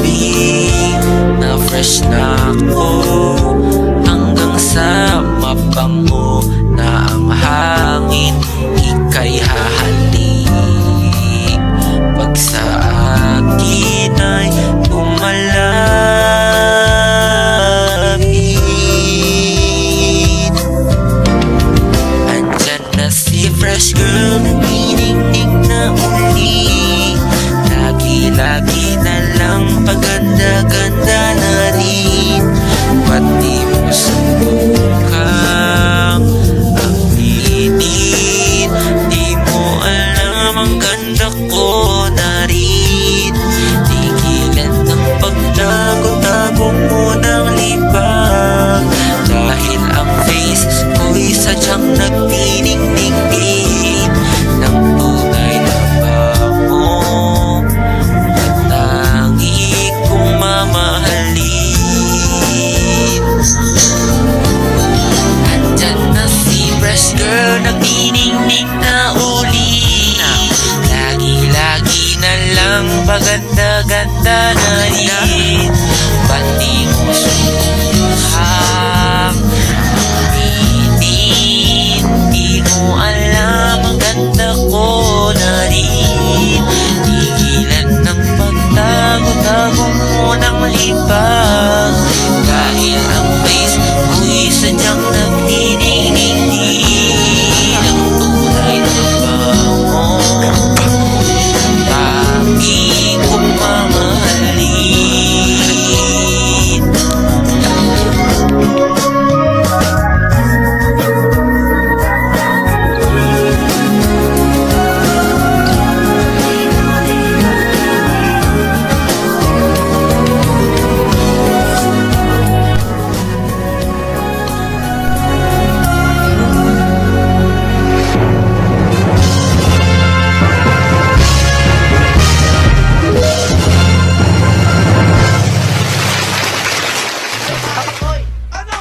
gabi na fresh na ako, hanggang sa mabango na ang hangin, ika'y hahalik. Pag sa akin ay umalapit, andyan na si fresh girl, nagniningning na uli. Lagi-lagi na lang paganda-ganda na rin. Ba't di mo subukang aminin? Di mo alam ang ganda ko na rin. Tigilan ng pagtago-tago mo ng libag, dahil ang face ko'y sadyang nagniningning ng tunay na bango. Girl, nagniningning na uli. Lagi-lagi na lang paganda-ganda na rin. Ba't di mo subukang aminin? Di mo alam ang ganda ko na rin. Tigilan ng pagtago-tago mo ng libag, dahil ang face ko'y sadyang nagniningning.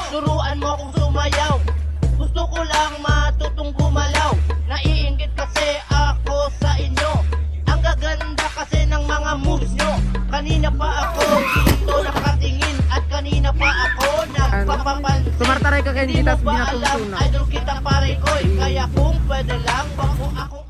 Turuan mo akong sumayaw, gusto ko lang matutong gumalaw. Naiinggit kasi ako sa inyo, ang gaganda kasi ng mga moves nyo. Kanina pa ako dito nakatingin, at kanina pa ako nagpapapansin. Tumartaray ka kaya Di hindi mo tas ba alam, binatutuna. idol kita pare ko'y, kaya kung pwede lang, wag mo akong